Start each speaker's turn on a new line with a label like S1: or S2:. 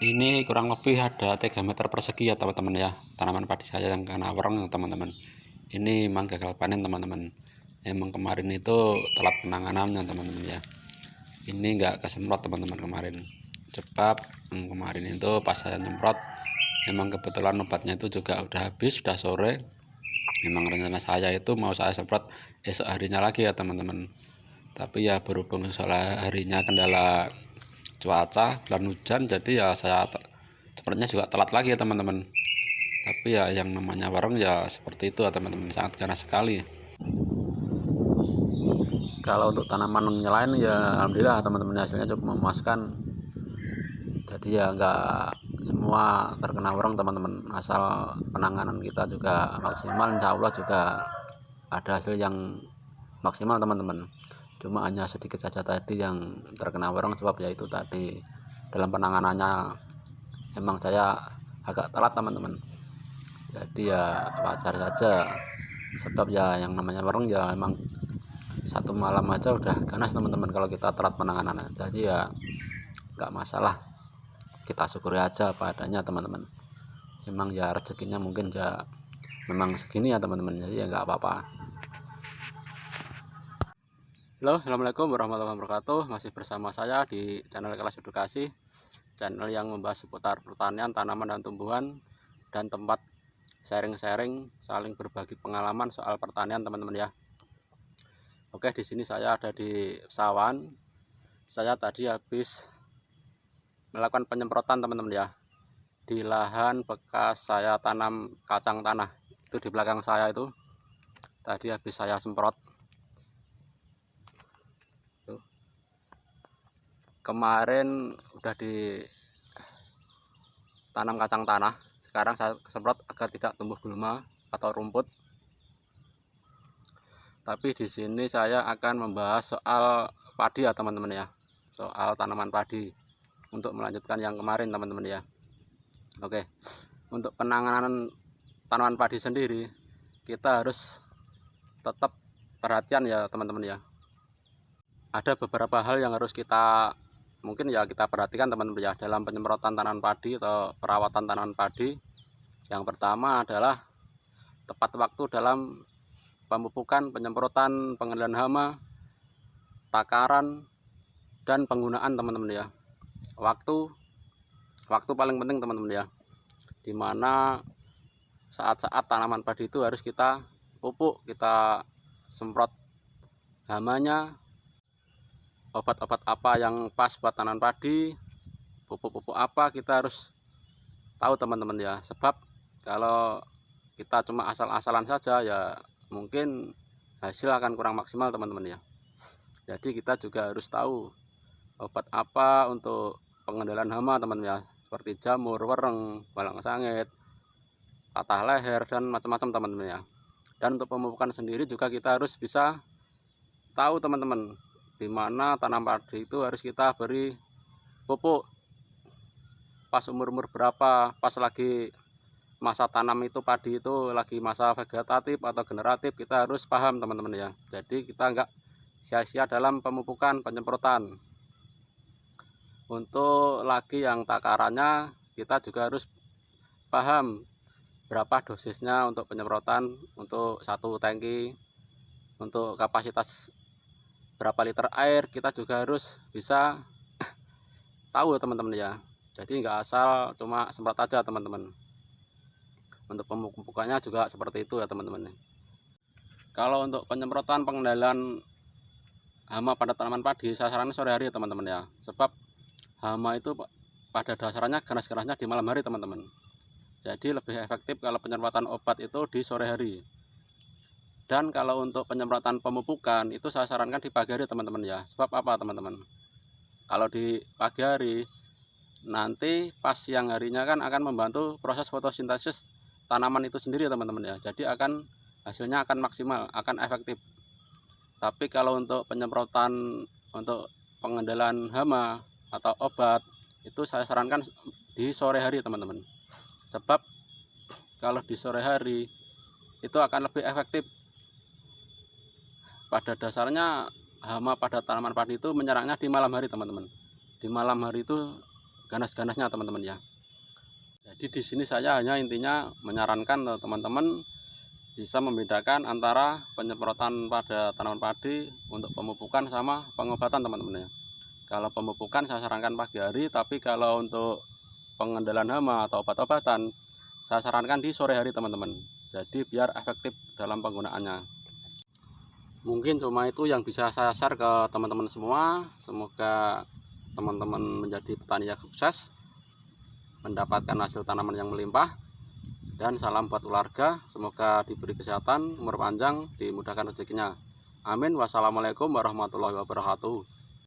S1: Ini kurang lebih ada 3 meter persegi ya teman-teman ya, tanaman padi saya yang kena wereng teman-teman. Ini memang gagal panen teman-teman. Emang kemarin itu telat penanganannya teman-teman ya. Ini enggak kesemprot teman-teman kemarin. Sebab kemarin itu pas saya nyemprot, memang kebetulan obatnya itu juga udah habis, sudah sore. Memang rencana saya itu mau saya semprot esok harinya lagi ya teman-teman. Tapi ya berhubung esok harinya kendala cuaca bulan hujan, jadi ya saya sepertinya juga telat lagi ya teman-teman. Tapi ya yang namanya warung ya seperti itu ya teman-teman, sangat ganas sekali. Kalau untuk tanaman yang lain ya alhamdulillah teman-teman, hasilnya cukup memuaskan. Jadi ya enggak semua terkena warung teman-teman, asal penanganan kita juga maksimal, insya Allah juga ada hasil yang maksimal teman-teman. Cuma hanya sedikit saja tadi yang terkena warung, sebab yaitu tadi dalam penanganannya emang saya agak telat teman-teman. Jadi ya wajar saja, sebab ya yang namanya warung ya emang satu malam aja udah ganas teman-teman kalau kita telat penanganannya. Jadi ya nggak masalah, kita syukuri aja apa adanya teman-teman. Emang ya rezekinya mungkin ya memang segini ya teman-teman, jadi ya nggak apa-apa. Halo, assalamualaikum warahmatullahi wabarakatuh. Masih bersama saya di channel Kelas Edukasi, channel yang membahas seputar pertanian, tanaman dan tumbuhan, dan tempat sharing-sharing, saling berbagi pengalaman soal pertanian teman-teman ya. Oke, di sini saya ada di sawan. Saya tadi habis melakukan penyemprotan teman-teman ya, di lahan bekas saya tanam kacang tanah. Itu di belakang saya itu tadi habis saya semprot. Kemarin udah ditanam kacang tanah, sekarang saya semprot agar tidak tumbuh gulma atau rumput. Tapi di sini saya akan membahas soal padi ya teman-teman ya, soal tanaman padi untuk melanjutkan yang kemarin teman-teman ya. Oke, untuk penanganan tanaman padi sendiri kita harus tetap perhatian ya teman-teman ya. Ada beberapa hal yang harus kita mungkin ya kita perhatikan teman-teman ya dalam penyemprotan tanaman padi atau perawatan tanaman padi. Yang pertama adalah tepat waktu dalam pemupukan, penyemprotan, pengendalian hama, takaran, dan penggunaan teman-teman ya. Waktu paling penting teman-teman ya, dimana saat-saat tanaman padi itu harus kita pupuk, kita semprot hamanya, obat-obat apa yang pas buat tanaman padi, pupuk-pupuk apa, kita harus tahu teman-teman ya. Sebab kalau kita cuma asal-asalan saja ya mungkin hasil akan kurang maksimal teman-teman ya. Jadi kita juga harus tahu obat apa untuk pengendalian hama teman-teman ya, seperti jamur, wereng, walang sangit, patah leher, dan macam-macam teman-teman ya. Dan untuk pemupukan sendiri juga kita harus bisa tahu teman-teman, di mana tanam padi itu harus kita beri pupuk pas umur berapa, pas lagi masa tanam itu padi itu lagi masa vegetatif atau generatif, kita harus paham teman-teman ya. Jadi kita enggak sia-sia dalam pemupukan, penyemprotan. Untuk lagi yang takarannya kita juga harus paham berapa dosisnya untuk penyemprotan, untuk satu tangki, untuk kapasitas berapa liter air, kita juga harus bisa tahu teman-teman ya. Jadi nggak asal cuma semprot aja teman-teman. Untuk pemupukannya juga seperti itu ya teman-teman. Kalau untuk penyemprotan pengendalian hama pada tanaman padi, saya sarankan sore hari ya teman-teman ya. Sebab hama itu pada dasarnya ganas-ganasnya di malam hari teman-teman. Jadi lebih efektif kalau penyemprotan obat itu di sore hari. Dan kalau untuk penyemprotan pemupukan itu saya sarankan di pagi hari teman-teman ya. Sebab apa teman-teman? Kalau di pagi hari nanti pas siang harinya kan akan membantu proses fotosintesis tanaman itu sendiri teman-teman ya. Jadi hasilnya akan maksimal, akan efektif. Tapi kalau untuk penyemprotan untuk pengendalian hama atau obat itu saya sarankan di sore hari teman-teman. Sebab kalau di sore hari itu akan lebih efektif. Pada dasarnya hama pada tanaman padi itu menyerangnya di malam hari teman-teman. Di malam hari itu ganas-ganasnya teman-teman ya. Jadi di sini saya hanya intinya menyarankan teman-teman bisa membedakan antara penyemprotan pada tanaman padi untuk pemupukan sama pengobatan teman-teman ya. Kalau pemupukan saya sarankan pagi hari, tapi kalau untuk pengendalian hama atau obat-obatan saya sarankan di sore hari teman-teman. Jadi biar efektif dalam penggunaannya. Mungkin cuma itu yang bisa saya share ke teman-teman semua. Semoga teman-teman menjadi petani yang sukses, mendapatkan hasil tanaman yang melimpah, dan salam buat keluarga. Semoga diberi kesehatan, umur panjang, dimudahkan rezekinya. Amin. Wassalamualaikum warahmatullahi wabarakatuh.